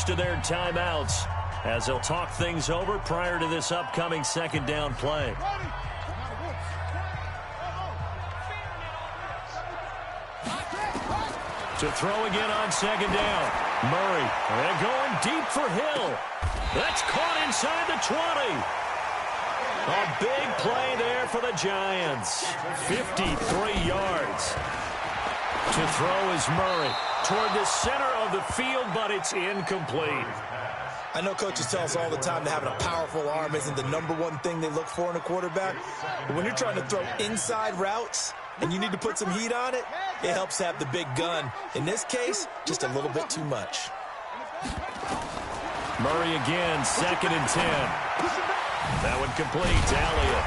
most of their timeouts as they'll talk things over prior to this upcoming second down play. To throw again on second down. Murray, they're going deep for Hill. That's caught inside the 20. A big play there for the Giants. 53 yards. To throw is Murray toward the center of the field, but it's incomplete. I know coaches tell us all the time that having a powerful arm isn't the #1 thing they look for in a quarterback. But when you're trying to throw inside routes and you need to put some heat on it, it helps to have the big gun. In this case, just a little bit too much. Murray again, 2nd and 10. That one complete to Elliott.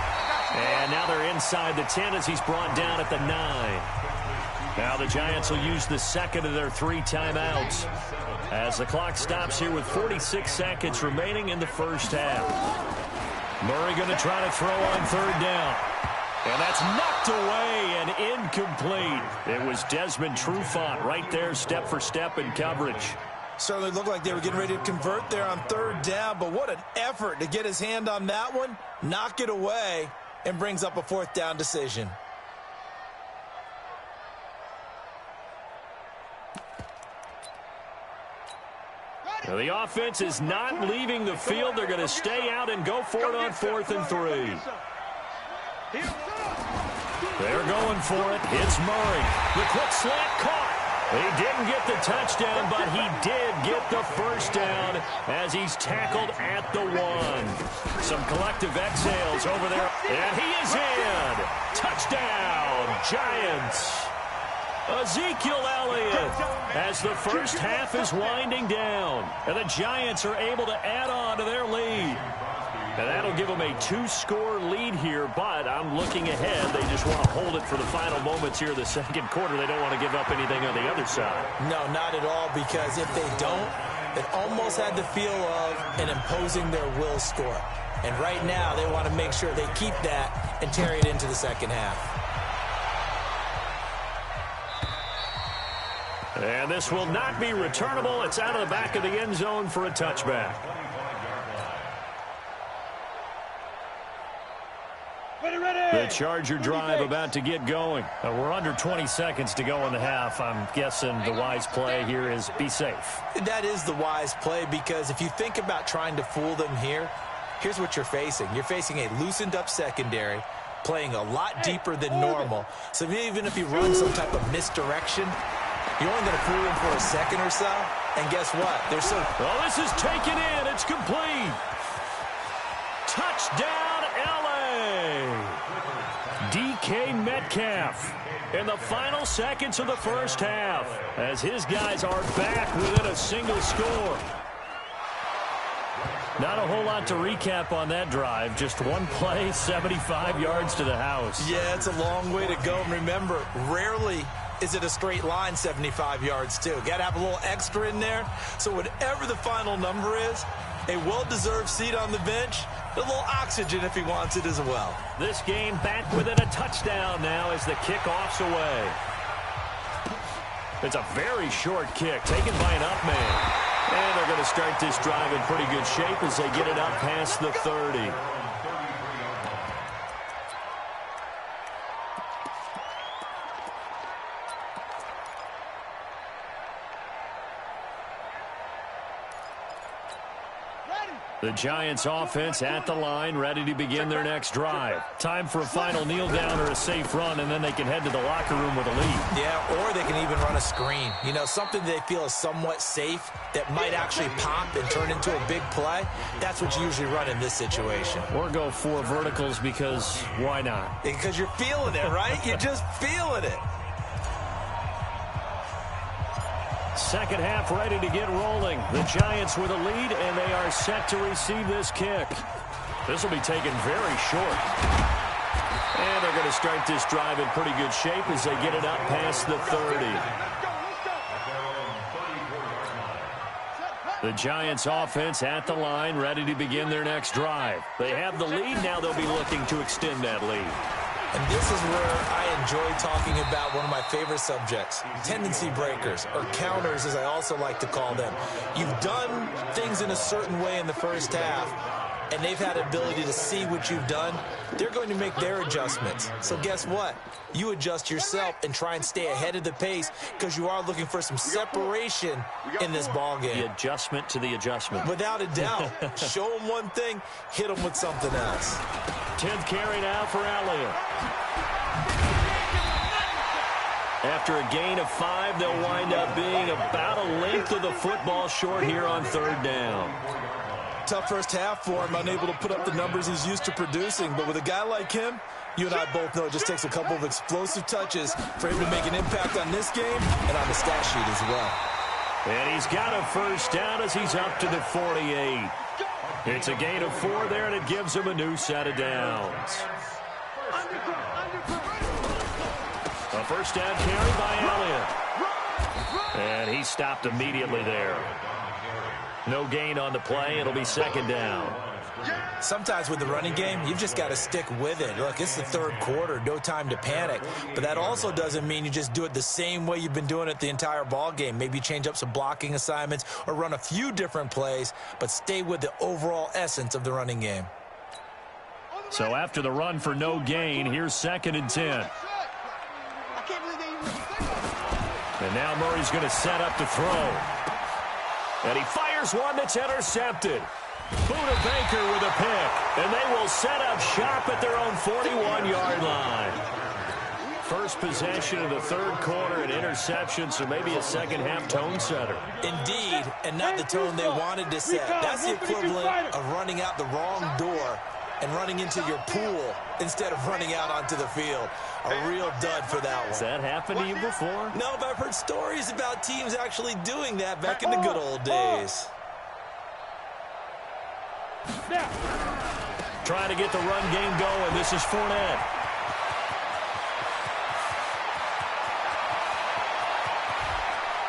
And now they're inside the 10 as he's brought down at the 9. Now the Giants will use the second of their 3 timeouts as the clock stops here with 46 seconds remaining in the first half. Murray going to try to throw on 3rd down. And that's knocked away and incomplete. It was Desmond Trufant right there, step for step in coverage. Certainly looked like they were getting ready to convert there on 3rd down, but what an effort to get his hand on that one, knock it away, and brings up a 4th down decision. Now the offense is not leaving the field. They're going to stay out and go for it on 4th and 3. They're going for it. It's Murray. The quick slant caught. He didn't get the touchdown, but he did get the first down as he's tackled at the 1. Some collective exhales over there. And he is in. Touchdown, Giants. Ezekiel Elliott as the first half is winding down. And the Giants are able to add on to their lead. And that'll give them a 2-score lead here, but I'm looking ahead. They just want to hold it for the final moments here of the second quarter. They don't want to give up anything on the other side. No, not at all, because if they don't, it almost had the feel of an imposing their will score. And right now, they want to make sure they keep that and carry it into the second half. And this will not be returnable. It's out of the back of the end zone for a touchback. The Charger drive about to get going. We're under 20 seconds to go in the half. I'm guessing the wise play here is be safe. That is the wise play, because if you think about trying to fool them here, here's what you're facing. You're facing a loosened up secondary, playing a lot deeper than normal. So even if you run some type of misdirection, you're only going to fool them for a second or so. And guess what? They're so... Oh, this is taken in. It's complete. Touchdown, L.A. DK Metcalf in the final seconds of the first half as his guys are back within a single score. Not a whole lot to recap on that drive. Just one play, 75 yards to the house. Yeah, it's a long way to go. And remember, rarely is it a straight line 75 yards, too. Got to have a little extra in there. So whatever the final number is, a well-deserved seat on the bench, a little oxygen if he wants it as well. This game back within a touchdown now as the kickoff's away. It's a very short kick taken by an up man. And they're going to start this drive in pretty good shape as they get it up past the 30. The Giants offense at the line, ready to begin their next drive. Time for a final kneel down or a safe run, and then they can head to the locker room with a lead. Yeah, or they can even run a screen. You know, something they feel is somewhat safe that might actually pop and turn into a big play. That's what you usually run in this situation. Or go 4 verticals because why not? Because you're feeling it, right? You're just feeling it. Second half ready to get rolling. The Giants with a lead, and they are set to receive this kick. This will be taken very short. And they're going to start this drive in pretty good shape as they get it up past the 30. The Giants offense at the line, ready to begin their next drive. They have the lead. Now they'll be looking to extend that lead. And this is where I enjoy talking about one of my favorite subjects, tendency breakers, or counters as I also like to call them. You've done things in a certain way in the first half, and they've had the ability to see what you've done. They're going to make their adjustments. So guess what? You adjust yourself and try and stay ahead of the pace because you are looking for some separation in this ball game. The adjustment to the adjustment. Without a doubt. Show them one thing, hit them with something else. 10th carry now for Elliott. After a gain of 5, they'll wind up being about a length of the football short here on 3rd down. Tough first half for him, unable to put up the numbers he's used to producing. But with a guy like him, you and I both know it just takes a couple of explosive touches for him to make an impact on this game and on the stat sheet as well. And he's got a first down as he's up to the 48. It's a gain of 4 there, and it gives him a new set of downs. A first down carry by Elliott. And he stopped immediately there. No gain on the play. It'll be 2nd down. Sometimes with the running game, you've just got to stick with it. Look, it's the 3rd quarter, no time to panic. But that also doesn't mean you just do it the same way you've been doing it the entire ball game. Maybe change up some blocking assignments or run a few different plays, but stay with the overall essence of the running game. So after the run for no gain, here's 2nd and 10. And now Murray's going to set up to throw. And he fires one that's intercepted. Buda Baker with a pick. And they will set up shop at their own 41-yard line. First possession of the 3rd quarter, an interception, so maybe a second-half tone setter. Indeed, and not the tone they wanted to set. That's the equivalent of running out the wrong door and running into your pool instead of running out onto the field. A real dud for that one. Has that happened to you before? No, but I've heard stories about teams actually doing that back in the good old days. Trying to get the run game going. This is Fournette.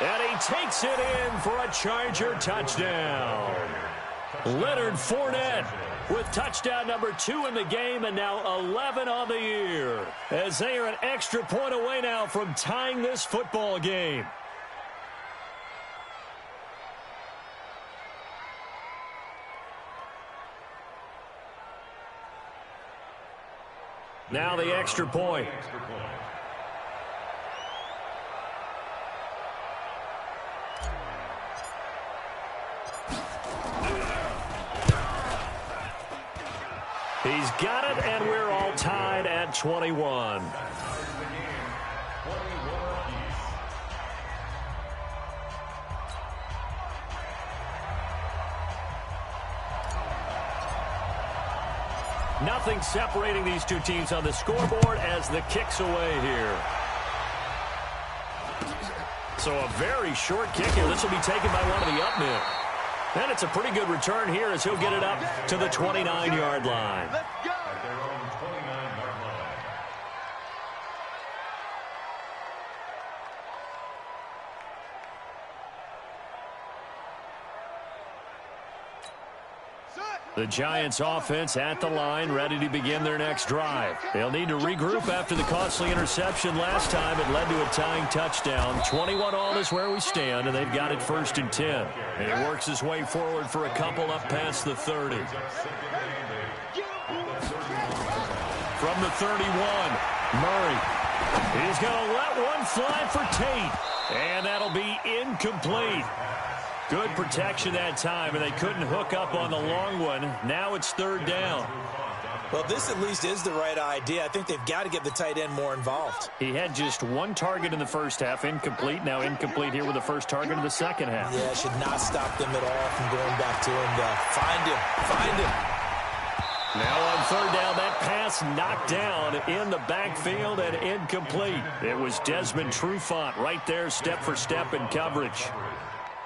And he takes it in for a Charger touchdown. Leonard Fournette with touchdown number 2 in the game, and now 11 on the year, as they are an extra point away now from tying this football game. Now the extra point. He's got it, and we're all tied at 21. Nothing separating these two teams on the scoreboard as the kick's away here. So a very short kick here. This will be taken by one of the up men. And it's a pretty good return here as he'll get it up to the 29-yard line. The Giants offense at the line, ready to begin their next drive. They'll need to regroup after the costly interception last time. It led to a tying touchdown. 21 all is where we stand, and they've got it 1st and 10. And he works his way forward for a couple up past the 30. From the 31, Murray. He's going to let one fly for Tate. And that'll be incomplete. Good protection that time, and they couldn't hook up on the long one. Now it's 3rd down. Well, this at least is the right idea. I think they've got to get the tight end more involved. He had just 1 target in the first half, incomplete. Now incomplete here with the first target of the second half. Yeah, should not stop them at all from going back to him. Find him. Find him. Now on 3rd down, that pass knocked down in the backfield and incomplete. It was Desmond Trufant right there, step for step in coverage.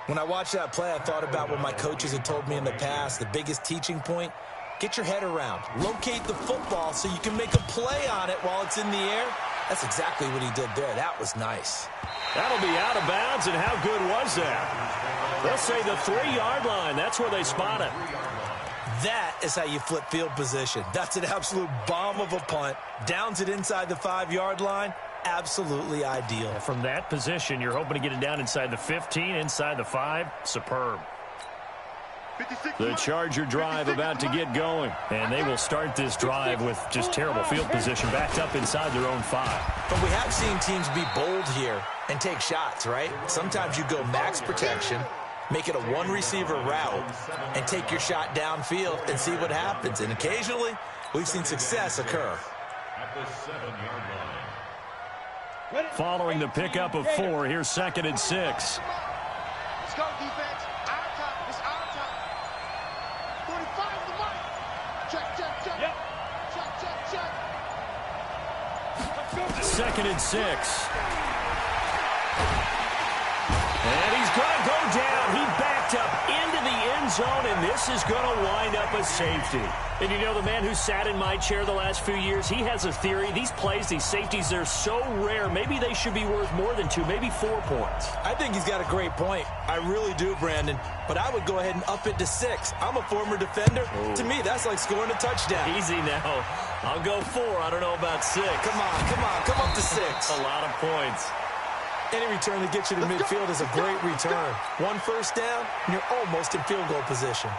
When I watched that play, I thought about what my coaches had told me in the past. The biggest teaching point, get your head around. Locate the football so you can make a play on it while it's in the air. That's exactly what he did there. That was nice. That'll be out of bounds, and how good was that? They'll say the 3-yard line. That's where they spot it. That is how you flip field position. That's an absolute bomb of a punt. Downs it inside the 5-yard line. Absolutely ideal. From that position, you're hoping to get it down inside the 15, inside the 5. Superb. The Charger drive about to get going, and they will start this drive with just terrible field position backed up inside their own 5. But we have seen teams be bold here and take shots, right? Sometimes you go max protection, make it a one-receiver route, and take your shot downfield and see what happens. And occasionally, we've seen success occur. Following the pickup of 4, here's 2nd and 6. Let's go, defense. Our time. It's our time. 45 the mark. Check, check, check. Yep. Check, check, check. 2nd and 6. And he's going to go down. He backed up into the end zone, and this is going to wind up a safety. And you know, the man who sat in my chair the last few years, he has a theory. These plays, these safeties, they're so rare. Maybe they should be worth more than 2, maybe 4 points. I think he's got a great point. I really do, Brandon. But I would go ahead and up it to 6. I'm a former defender. Ooh. To me, that's like scoring a touchdown. Easy now. I'll go 4. I don't know about 6. Come on. Come up to 6. A lot of points. Any return that gets you to midfield is a great return. 1 first down, and you're almost in field goal position.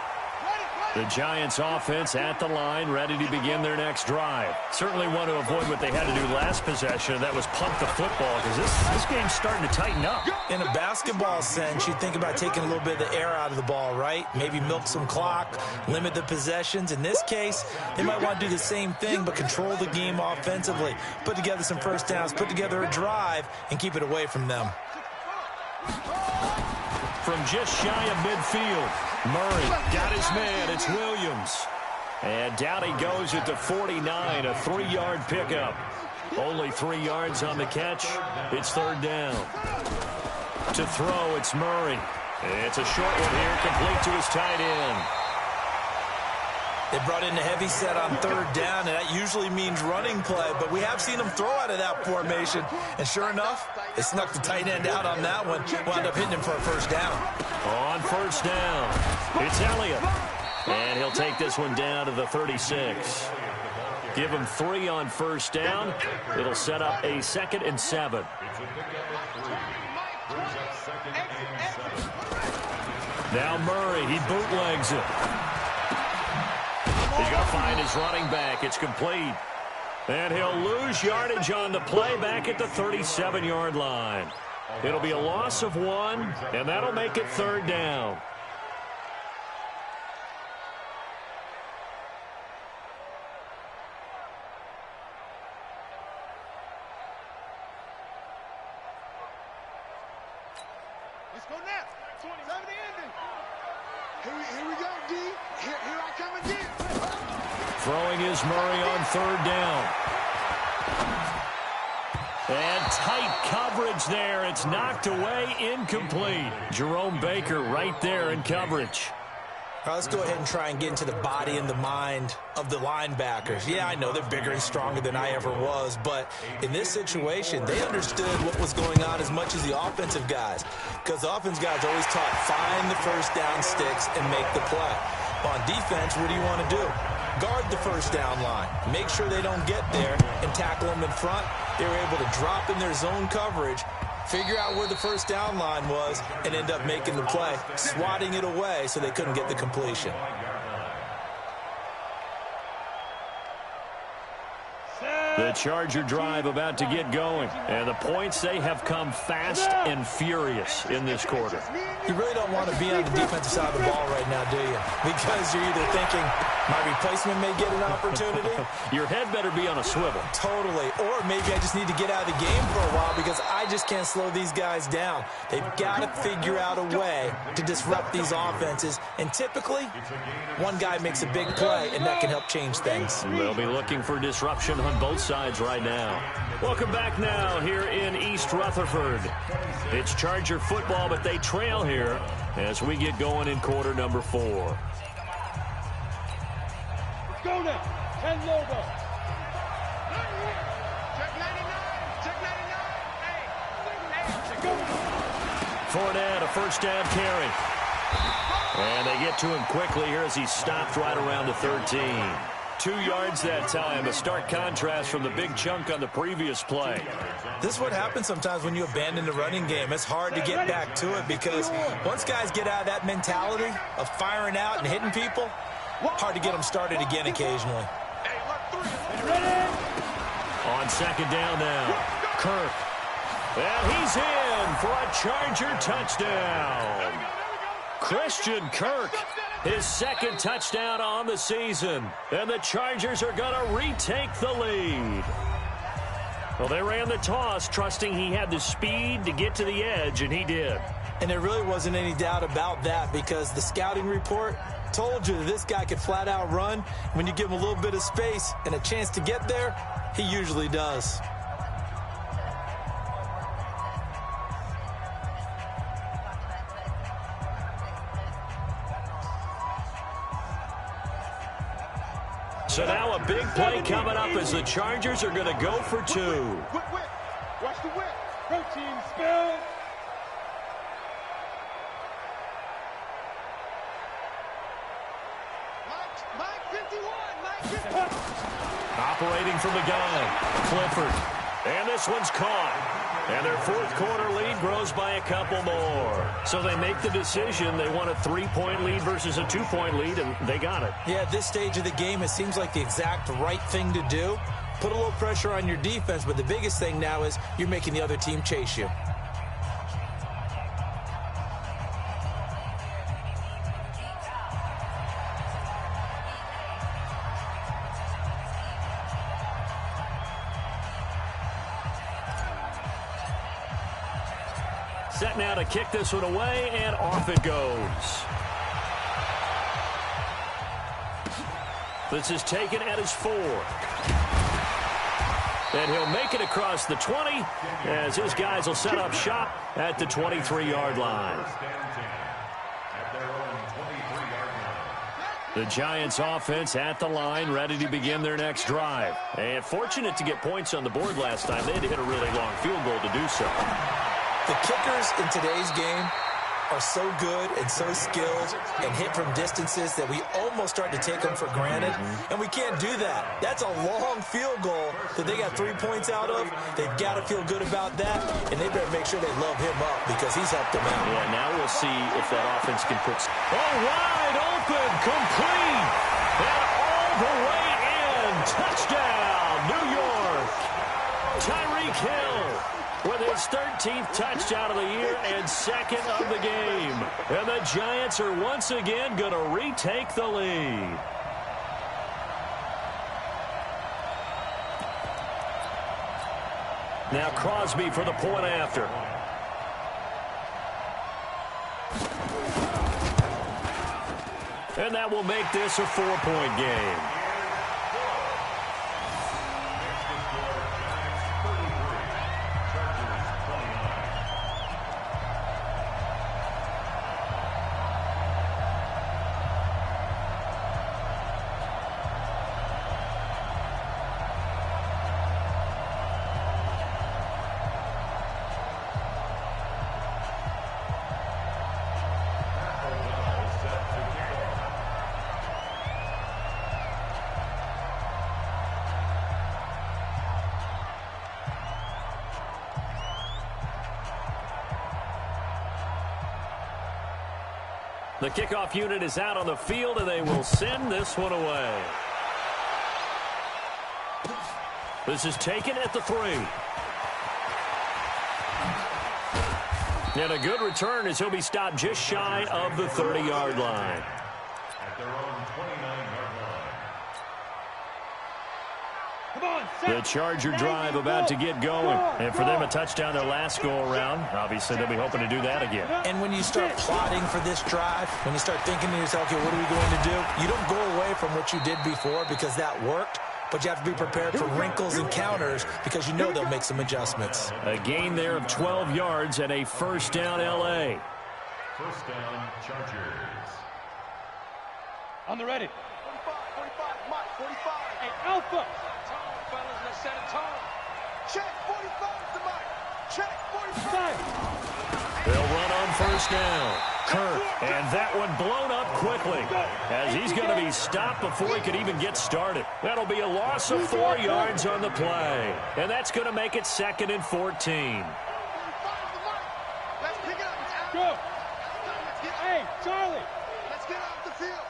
The Giants offense at the line, ready to begin their next drive. Certainly want to avoid what they had to do last possession, and that was punt the football, because this game's starting to tighten up. In a basketball sense, you think about taking a little bit of the air out of the ball, right? Maybe milk some clock, limit the possessions. In this case, they might want to do the same thing, but control the game offensively. Put together some first downs, put together a drive, and keep it away from them. From just shy of midfield, Murray got his man. It's Williams. And down he goes at the 49, a 3-yard pickup. Only 3 yards on the catch. It's 3rd down. To throw, it's Murray. It's a short one here, complete to his tight end. They brought in a heavy set on 3rd down, and that usually means running play, but we have seen them throw out of that formation. And sure enough, they snuck the tight end out on that one, wound up hitting him for a 1st down. On 1st down, it's Elliott. And he'll take this one down to the 36. Give him 3 on 1st down. It'll set up a 2nd and 7. Now Murray, he bootlegs it. He's going to find his running back. It's complete. And he'll lose yardage on the play back at the 37-yard line. It'll be a loss of 1, and that'll make it 3rd down. Let's go now. 70 ending. Here we go, D. Here I come again. Throwing is Murray on 3rd down. And tight coverage there. It's knocked away, incomplete. Jerome Baker right there in coverage. All right, let's go ahead and try and get into the body and the mind of the linebackers. Yeah, I know they're bigger and stronger than I ever was, but in this situation, they understood what was going on as much as the offensive guys, because the offensive guys always taught find the 1st down sticks and make the play. On defense, what do you want to do? Guard the 1st down line. Make sure they don't get there and tackle them in front. They were able to drop in their zone coverage, figure out where the 1st down line was, and end up making the play, swatting it away so they couldn't get the completion. The Charger drive about to get going. And the points, they have come fast and furious in this quarter. You really don't want to be on the defensive side of the ball right now, do you? Because you're either thinking, my replacement may get an opportunity. Your head better be on a swivel. Totally. Or maybe I just need to get out of the game for a while because I just can't slow these guys down. They've got to figure out a way to disrupt these offenses. And typically, one guy makes a big play, and that can help change things. And they'll be looking for disruption on both sides right now. Welcome back now here in East Rutherford. It's Charger football, but they trail here as we get going in quarter number 4. Let's go now. 10 logo. Check 99. Check 99. Hey. Fournette, a 1st down carry. And they get get to him quickly here as he stopped right around the 13. 2 yards that time, a stark contrast from the big chunk on the previous play. This is what happens sometimes when you abandon the running game. It's hard to get back to it because once guys get out of that mentality of firing out and hitting people, hard to get them started again occasionally. On second down now, Kirk. And he's in for a Charger touchdown. Christian Kirk, his second touchdown on the season. And the Chargers are going to retake the lead. Well, they ran the toss, trusting he had the speed to get to the edge, and he did. And there really wasn't any doubt about that because the scouting report told you that this guy could flat out run. When you give him a little bit of space and a chance to get there, he usually does. So now a big play coming up as the Chargers are going to go for 2. Watch the whip. Protein spill. Mike 51. Mike 51. Operating from the gun, Clifford. And this one's caught. And their fourth quarter lead grows by a couple more. So they make the decision. They want a 3-point lead versus a 2-point lead, and they got it. Yeah, at this stage of the game, it seems like the exact right thing to do. Put a little pressure on your defense, but the biggest thing now is you're making the other team chase you. Set now to kick this one away, and off it goes. This is taken at his 4. And he'll make it across the 20 as his guys will set up shop at the 23-yard line. The Giants offense at the line, ready to begin their next drive. And fortunate to get points on the board last time. They had to hit a really long field goal to do so. The kickers in today's game are so good and so skilled and hit from distances that we almost start to take them for granted, and we can't do that. That's a long field goal that they got 3 points out of. They've got to feel good about that, and they better make sure they love him up because he's helped them out. Yeah, now we'll see if that offense can put... Oh, wide open, complete, and all the way in. Touchdown, New York. Tyreek Hill with his 13th touchdown of the year and second of the game. And the Giants are once again going to retake the lead. Now Crosby for the point after. And that will make this a 4-point game. The kickoff unit is out on the field, and they will send this one away. This is taken at the 3. And a good return as he'll be stopped just shy of the 30-yard line. At their own 29-yard line. The Charger drive about to get going. And for them, a touchdown their last go-around. Obviously, they'll be hoping to do that again. And when you start plotting for this drive, when you start thinking to yourself, okay, what are we going to do? You don't go away from what you did before because that worked, but you have to be prepared for wrinkles and counters because you know they'll make some adjustments. A gain there of 12 yards and a first down L.A. First down, Chargers. On the ready. 45, Mike, 45. Hey, Alpha. Fellas, let's set a tone. Check, 45 to Mike. Check, 45. Side. They'll run on first down. Kirk, and that one blown up quickly as he's going to be stopped before he could even get started. That'll be a loss of 4 yards on the play, and that's going to make it 2nd and 14. Let's pick it up. It's out. Go. Let's get Hey, Charlie. Let's get off the field.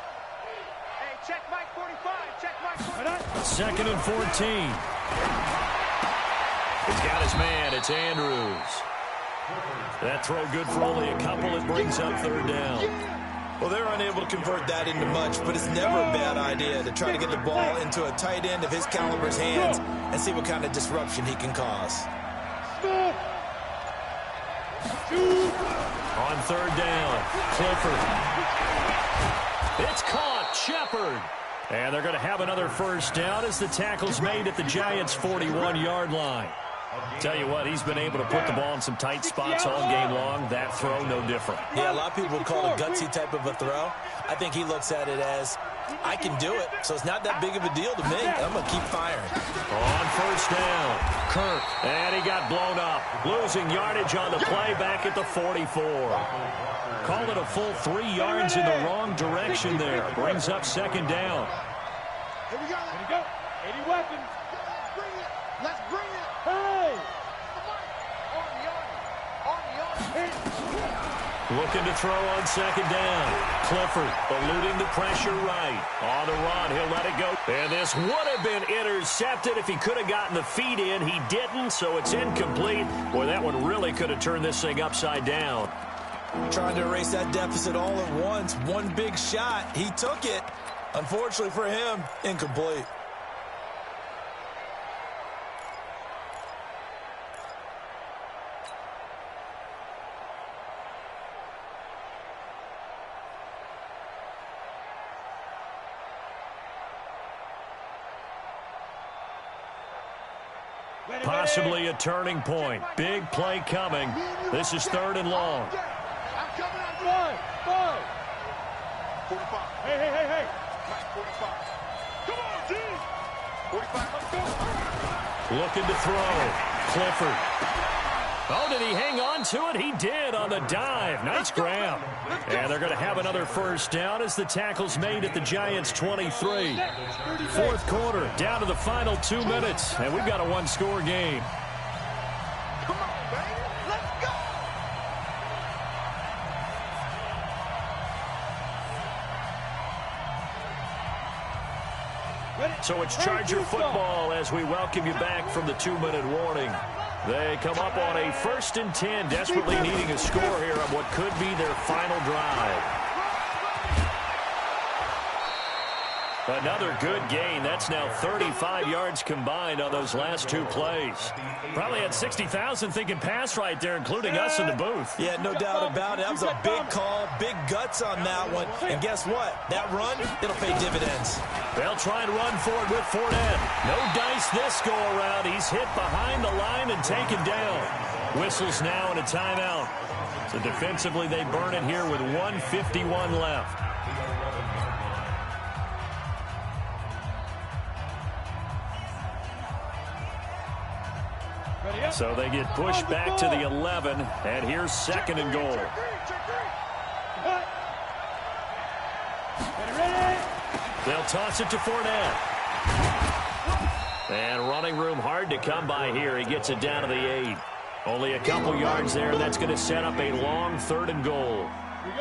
Hey, check Mike 45. Check Mike 45. 2nd and 14. He's got his man. It's Andrews. That throw good for only a couple. It brings up 3rd down. Well, they're unable to convert that into much, but it's never a bad idea to try to get the ball into a tight end of his caliber's hands and see what kind of disruption he can cause. On 3rd down, Clifford. It's caught. Shepard. And they're going to have another 1st down as the tackle's made at the Giants' 41-yard line. Tell you what, he's been able to put the ball in some tight spots all game long. That throw, no different. Yeah, a lot of people would call it a gutsy type of a throw. I think he looks at it as, I can do it, so it's not that big of a deal to me. I'm going to keep firing. On 1st down, Kirk, and he got blown up. Losing yardage on the play back at the 44. Called it a full 3 yards in the wrong direction there. Brings up 2nd down. Here we go. Here we go. 80 weapons. Let's bring it. Let's bring it. Hey. Looking to throw on 2nd down. Clifford eluding the pressure right. On the run, he'll let it go. And this would have been intercepted if he could have gotten the feet in. He didn't, so it's incomplete. Boy, that one really could have turned this thing upside down. Trying to erase that deficit all at once. One big shot. He took it. Unfortunately for him, incomplete. Possibly a turning point. Big play coming. This is 3rd and long. I'm coming on. 5. 45. Hey. Mike 45. Come on, team. 45. Let's go. Looking to throw. Clifford. Oh, did he hang on to it? He did on the dive. Nice grab. And they're going to have another 1st down as the tackle's made at the Giants' 23. 4th quarter, down to the final 2 minutes, and we've got a 1-score game. Come on, baby. Let's go. So it's Charger football as we welcome you back from the 2-minute warning. They come up on a 1st and 10, desperately needing a score here on what could be their final drive. Another good gain. That's now 35 yards combined on those last 2 plays. Probably had 60,000 thinking pass right there, including us in the booth. Yeah, no doubt about it. That was a big call, big guts on that one. And guess what? That run, it'll pay dividends. They'll try and run for it with Fournette. No dice this go-around. He's hit behind the line and taken down. Whistles now and a timeout. So defensively, they burn it here with 1:51 left. So they get pushed back to the 11, and here's 2nd and goal. They'll toss it to Fournette. And running room hard to come by here. He gets it down to the 8. Only a couple yards there, and that's going to set up a long 3rd and goal.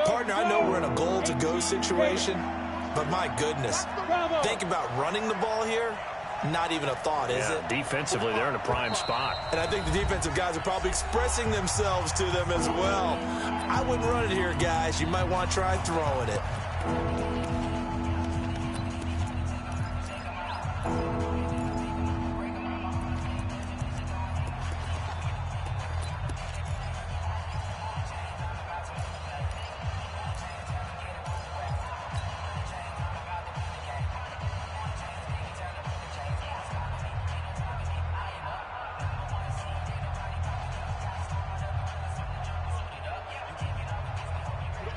Partner, I know we're in a goal-to-go situation, but my goodness, think about running the ball here. Not even a thought, is it? Defensively, they're in a prime spot. And I think the defensive guys are probably expressing themselves to them as well. I wouldn't run it here, guys. You might want to try throwing it.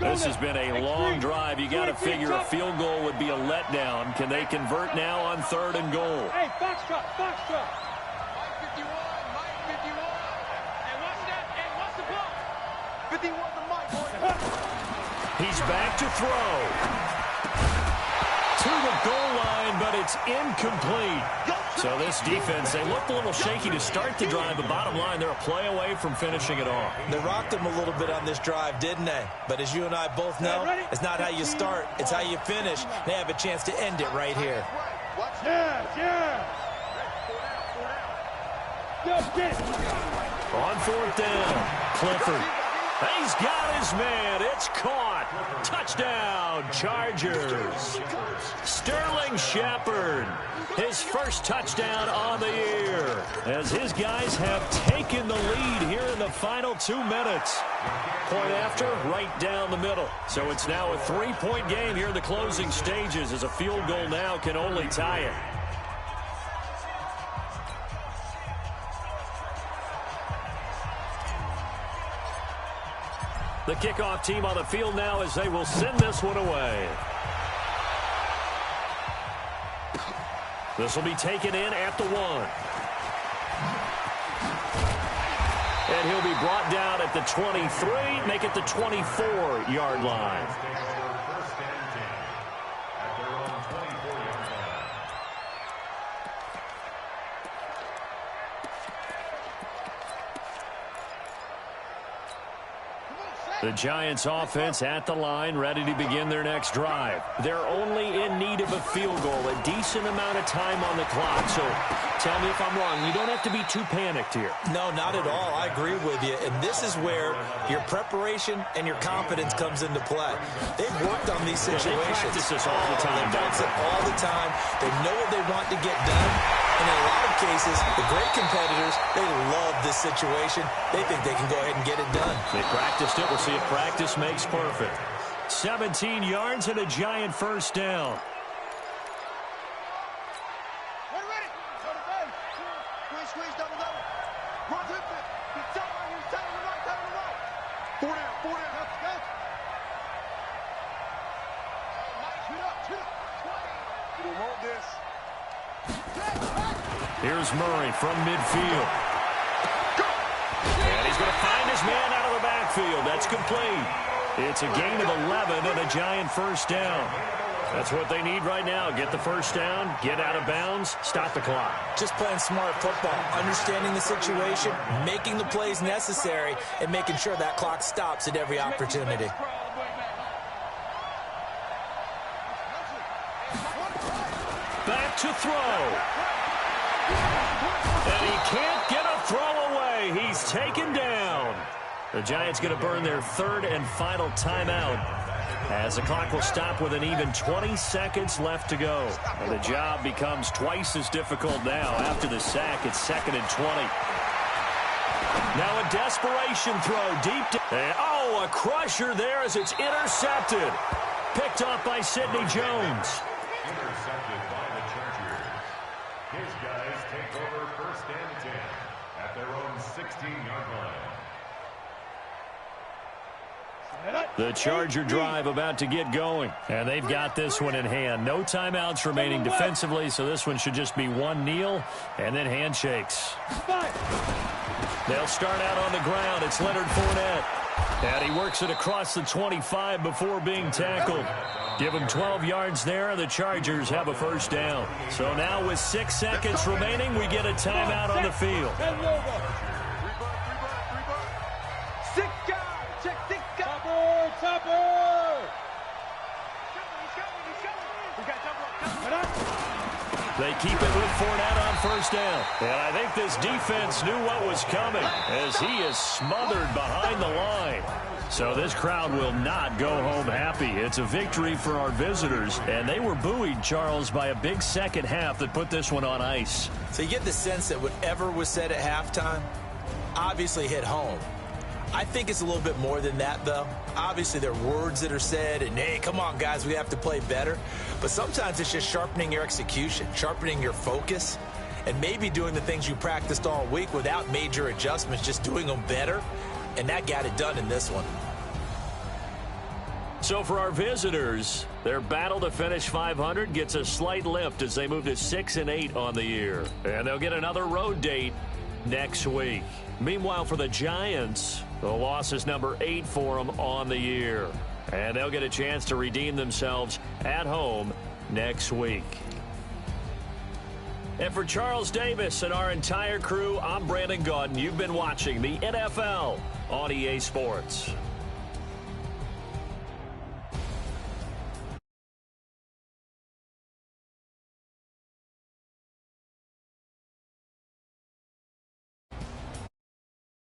This has been a long drive. You got to figure a field goal would be a letdown. Can they convert now on 3rd and goal? Hey, foxtrot. Mike 51, Mike 51. Hey, what's that? Hey, what's the ball? 51 to Mike, boy. He's back to throw. To the goal line, but it's incomplete. So this defense, they looked a little shaky to start the drive, but bottom line, they're a play away from finishing it off. They rocked them a little bit on this drive, didn't they? But as you and I both know, it's not how you start, it's how you finish. They have a chance to end it right here. On fourth down, Clifford. He's got his man. It's caught. Touchdown, Chargers. Sterling Shepard, his first touchdown on the year, as his guys have taken the lead here in the final 2 minutes. Point after, right down the middle. So it's now a 3-point game here in the closing stages, as a field goal now can only tie it. The kickoff team on the field now as they will send this one away. This will be taken in at the 1. And he'll be brought down at the 23, make it the 24-yard line. The Giants offense at the line, ready to begin their next drive. They're only in need of a field goal, a decent amount of time on the clock. So tell me if I'm wrong. You don't have to be too panicked here. No, not at all. I agree with you. And this is where your preparation and your confidence comes into play. They've worked on these situations. They practice this all the time. They practice it all the time. They know what they want to get done. And in a lot of cases, the great competitors, they love this situation. They think they can go ahead and get it done. They practiced it. We'll see if practice makes perfect. 17 yards and a Giant first down. Squeeze, double. Run to it. He's telling you, down the right. 4 down, let's go. Shoot up. You don't want this. Here's Murray from midfield. And he's going to find his man out of the backfield. That's complete. It's a gain of 11 and a Giant first down. That's what they need right now. Get the first down, get out of bounds, stop the clock. Just playing smart football, understanding the situation, making the plays necessary, and making sure that clock stops at every opportunity. Back to throw. And he can't get a throw away. He's taken down. The Giants going to burn their third and final timeout, as the clock will stop with an even 20 seconds left to go. And the job becomes twice as difficult now. After the sack, it's 2nd and 20. Now a desperation throw deep. Oh, a crusher there as it's intercepted. Picked off by Sidney Jones. Intercepted by the Chargers. His guys take over 1st and 10 at their own 16-yard line. The Charger drive about to get going, and they've got this one in hand. No timeouts remaining defensively, so this one should just be one kneel and then handshakes. They'll start out on the ground. It's Leonard Fournette, and he works it across the 25 before being tackled. Give him 12 yards there, and the Chargers have a first down. So now with 6 seconds remaining, we get a timeout on the field. They keep it with Fournette on first down. And I think this defense knew what was coming, as he is smothered behind the line. So this crowd will not go home happy. It's a victory for our visitors, and they were buoyed, Charles, by a big second half that put this one on ice. So you get the sense that whatever was said at halftime obviously hit home. I think it's a little bit more than that, though. Obviously, there are words that are said, and, hey, come on, guys, we have to play better. But sometimes it's just sharpening your execution, sharpening your focus, and maybe doing the things you practiced all week without major adjustments, just doing them better. And that got it done in this one. So for our visitors, their battle to finish 500 gets a slight lift as they move to 6-8 on the year. And they'll get another road date next week. Meanwhile, for the Giants, the loss is number 8 for them on the year. And they'll get a chance to redeem themselves at home next week. And for Charles Davis and our entire crew, I'm Brandon Gaudin. You've been watching the NFL on EA Sports.